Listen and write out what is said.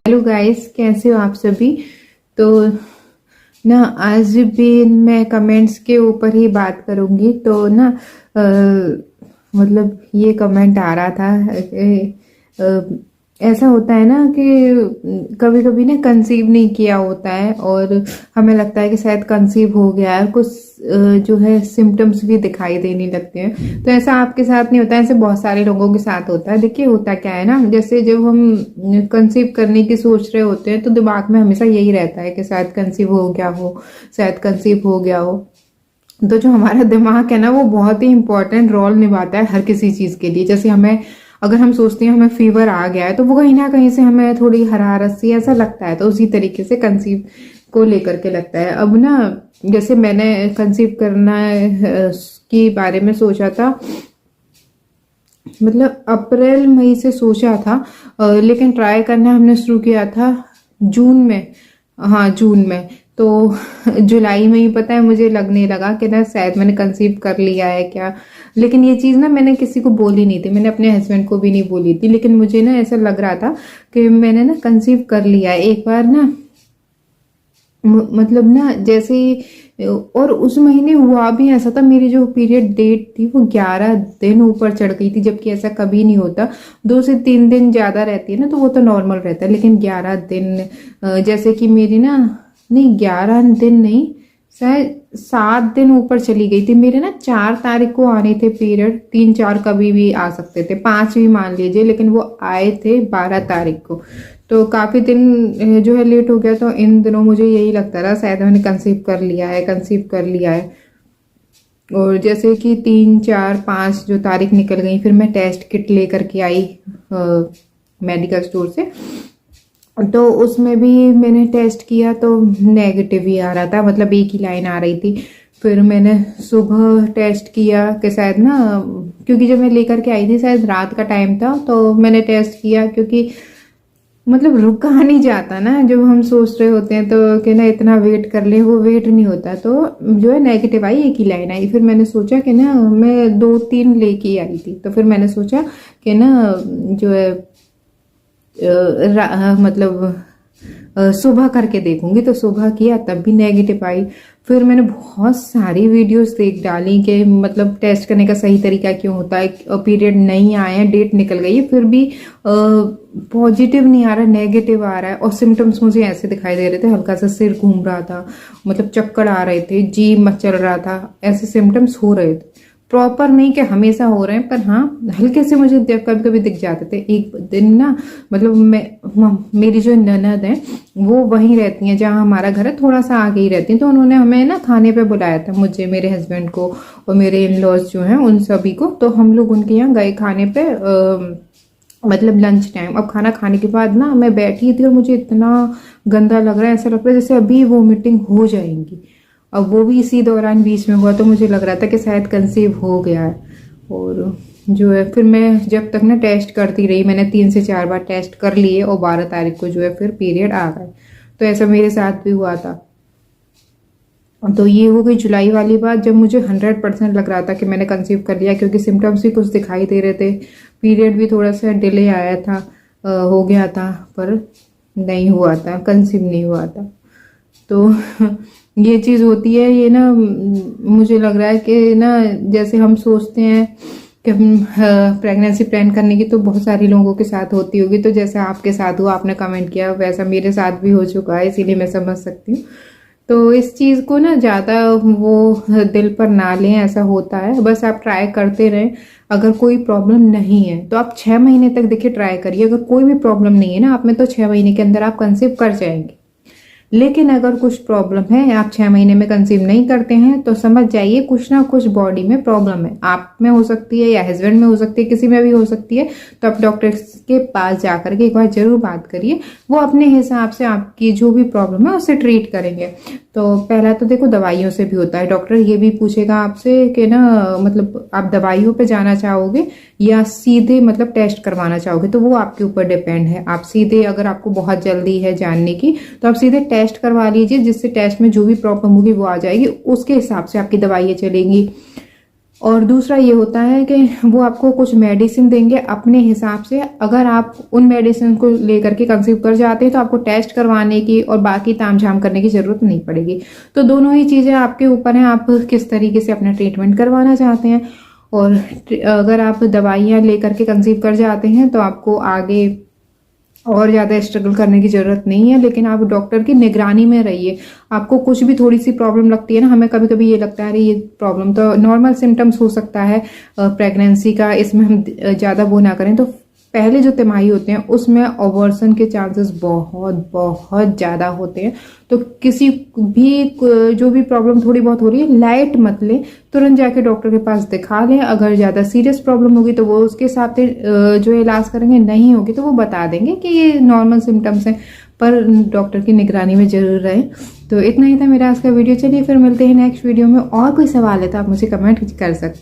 Hello guys, कैसे हो आप सभी। तो ना आज भी मैं कमेंट्स के ऊपर ही बात करूंगी। तो ना मतलब ये कमेंट आ रहा था ऐसा होता है ना कि कभी कभी ना कंसीव नहीं किया होता है और हमें लगता है कि शायद कंसीव हो गया है। कुछ जो है सिम्टम्स भी दिखाई देने लगते हैं। तो ऐसा आपके साथ नहीं होता, ऐसे बहुत सारे लोगों के साथ होता है। देखिए होता क्या है ना, जैसे जब हम कंसीव करने की सोच रहे होते हैं तो दिमाग में हमेशा यही रहता है कि शायद कंसीव हो गया हो, शायद कंसीव हो गया हो। तो जो हमारा दिमाग है ना, वो बहुत ही इंपॉर्टेंट रोल निभाता है हर किसी चीज के लिए। जैसे हमें, अगर हम सोचते हैं हमें फीवर आ गया है, तो वो कहीं ना कहीं से हमें थोड़ी हरारत सी ऐसा लगता है। तो उसी तरीके से कंसीव को लेकर के लगता है। अब ना जैसे मैंने कंसीव करना के बारे में सोचा था, मतलब अप्रैल मई से सोचा था, लेकिन ट्राई करना हमने शुरू किया था जून में। हाँ, जून में। तो जुलाई में ही पता है मुझे लगने लगा कि ना शायद मैंने कंसीव कर लिया है क्या। लेकिन ये चीज़ ना मैंने किसी को बोली नहीं थी, मैंने अपने हस्बैंड को भी नहीं बोली थी। लेकिन मुझे ना ऐसा लग रहा था कि मैंने ना कंसीव कर लिया है एक बार ना। मतलब ना जैसे और उस महीने हुआ भी ऐसा था, मेरी जो पीरियड डेट थी वो 11 दिन ऊपर चढ़ गई थी, जबकि ऐसा कभी नहीं होता। 2 से 3 दिन ज्यादा रहती है ना तो वो तो नॉर्मल रहता है, लेकिन 11 दिन जैसे कि मेरी ना, नहीं 11 दिन नहीं, शायद 7 दिन ऊपर चली गई थी। मेरे ना 4 तारीख को आने थे पीरियड, 3 4 कभी भी आ सकते थे, 5 भी मान लीजिए, लेकिन वो आए थे 12 तारीख को। तो काफी दिन जो है लेट हो गया। तो इन दिनों मुझे यही लगता रहा शायद मैंने कंसीव कर लिया है, कंसीव कर लिया है। और जैसे कि 3 4 5 जो तारीख निकल गई, फिर मैं टेस्ट किट लेकर के आई मेडिकल स्टोर से। तो उसमें भी मैंने टेस्ट किया तो नेगेटिव ही आ रहा था, मतलब एक ही लाइन आ रही थी। फिर मैंने सुबह टेस्ट किया कि शायद ना, क्योंकि जब मैं लेकर के आई थी शायद रात का टाइम था, तो मैंने टेस्ट किया। क्योंकि मतलब रुका नहीं जाता ना, जब हम सोच रहे होते हैं तो कि ना इतना वेट कर ले, वो वेट नहीं होता। तो जो है नेगेटिव आई, एक ही लाइन आई। फिर मैंने सोचा कि ना, मैं 2 3 लेके आई थी, तो फिर मैंने सोचा कि ना जो है मतलब सुबह करके देखूंगी। तो सुबह किया तब भी नेगेटिव आई। फिर मैंने बहुत सारी वीडियोस देख डाली कि मतलब टेस्ट करने का सही तरीका क्यों होता है। पीरियड नहीं आए हैं, डेट निकल गई है, फिर भी पॉजिटिव नहीं आ रहा, नेगेटिव आ रहा है। और सिम्टम्स मुझे ऐसे दिखाई दे रहे थे, हल्का सा सिर घूम रहा था, मतलब चक्कर आ रहे थे, जी मचल रहा था, ऐसे सिम्टम्स हो रहे थे। प्रॉपर नहीं कि हमेशा हो रहे हैं, पर हाँ हल्के से मुझे कभी कभी दिख जाते थे। एक दिन ना, मतलब मेरी जो ननद है वो वहीं रहती हैं जहाँ हमारा घर है, थोड़ा सा आगे ही रहती हैं। तो उन्होंने हमें ना खाने पे बुलाया था, मुझे, मेरे हस्बैंड को और मेरे इन लॉज जो हैं उन सभी को। तो हम लोग उनके यहाँ गए खाने पे, मतलब लंच टाइम। अब खाना खाने के बाद ना मैं बैठी थी और मुझे इतना गंदा लग रहा है, ऐसा लग रहा है जैसे अभी वोमिटिंग हो जाएंगी। अब वो भी इसी दौरान बीच में हुआ, तो मुझे लग रहा था कि शायद कंसीव हो गया है। और जो है फिर मैं जब तक ना टेस्ट करती रही, मैंने 3 से 4 बार टेस्ट कर लिए और 12 तारीख को जो है फिर पीरियड आ गए। तो ऐसा मेरे साथ भी हुआ था। तो ये हो गई जुलाई वाली बात, जब मुझे 100% लग रहा था कि मैंने कंसीव कर लिया, क्योंकि सिम्टम्स भी कुछ दिखाई दे रहे थे। पीरियड भी थोड़ा सा डिले आया था, हो गया था, पर नहीं हुआ था, कंसीव नहीं हुआ था। तो ये चीज़ होती है। ये ना मुझे लग रहा है कि ना जैसे हम सोचते हैं कि हम प्रेगनेंसी प्लान करने की, तो बहुत सारे लोगों के साथ होती होगी। तो जैसे आपके साथ हुआ, आपने कमेंट किया, वैसा मेरे साथ भी हो चुका है, इसीलिए मैं समझ सकती हूँ। तो इस चीज़ को ना ज़्यादा वो दिल पर ना लें, ऐसा होता है। बस आप ट्राई करते रहें। अगर कोई प्रॉब्लम नहीं है तो आप 6 महीने तक देखिए ट्राई करिए। अगर कोई भी प्रॉब्लम नहीं है ना आप में, तो 6 महीने के अंदर आप कंसीव कर जाएंगे। लेकिन अगर कुछ प्रॉब्लम है, आप 6 महीने में कंसीव नहीं करते हैं, तो समझ जाइए कुछ ना कुछ बॉडी में प्रॉब्लम है। आप में हो सकती है या हस्बैंड में हो सकती है, किसी में भी हो सकती है। तो आप डॉक्टर के पास जाकर के एक बार जरूर बात करिए, वो अपने हिसाब से आपकी जो भी प्रॉब्लम है उसे ट्रीट करेंगे। तो पहला तो देखो दवाइयों से भी होता है, डॉक्टर ये भी पूछेगा आपसे कि ना मतलब आप दवाइयों पे जाना चाहोगे या सीधे मतलब टेस्ट करवाना चाहोगे, तो वो आपके ऊपर डिपेंड है। आप सीधे, अगर आपको बहुत जल्दी है जानने की, तो आप सीधे टेस्ट करवा लीजिए, जिससे टेस्ट में जो भी प्रॉब्लम होगी वो आ जाएगी, उसके हिसाब से आपकी दवाइयाँ चलेंगी। और दूसरा ये होता है कि वो आपको कुछ मेडिसिन देंगे अपने हिसाब से। अगर आप उन मेडिसिन को लेकर के कंसीव कर जाते हैं तो आपको टेस्ट करवाने की और बाकी तामझाम करने की जरूरत नहीं पड़ेगी। तो दोनों ही चीज़ें आपके ऊपर हैं, आप किस तरीके से अपना ट्रीटमेंट करवाना चाहते हैं। और अगर आप दवाइयाँ लेकर के कंसीव कर जाते हैं तो आपको आगे और ज़्यादा स्ट्रगल करने की ज़रूरत नहीं है, लेकिन आप डॉक्टर की निगरानी में रहिए। आपको कुछ भी थोड़ी सी प्रॉब्लम लगती है ना, हमें कभी कभी ये लगता है अरे ये प्रॉब्लम तो नॉर्मल सिम्टम्स हो सकता है प्रेगनेंसी का, इसमें हम ज़्यादा वो ना करें। तो पहले जो तिमाही होते हैं उसमें अबॉर्शन के चांसेस बहुत बहुत ज़्यादा होते हैं। तो किसी भी जो भी प्रॉब्लम थोड़ी बहुत हो रही है लाइट मत लें, तुरंत जाके डॉक्टर के पास दिखा लें। अगर ज़्यादा सीरियस प्रॉब्लम होगी तो वो उसके हिसाब से जो इलाज करेंगे, नहीं होगी तो वो बता देंगे कि ये नॉर्मल सिम्टम्स हैं, पर डॉक्टर की निगरानी में जरूर रहे। तो इतना ही था मेरा आज का वीडियो। चलिए फिर मिलते हैं नेक्स्ट वीडियो में। और कोई सवाल है तो आप मुझे कमेंट कर सकते हैं।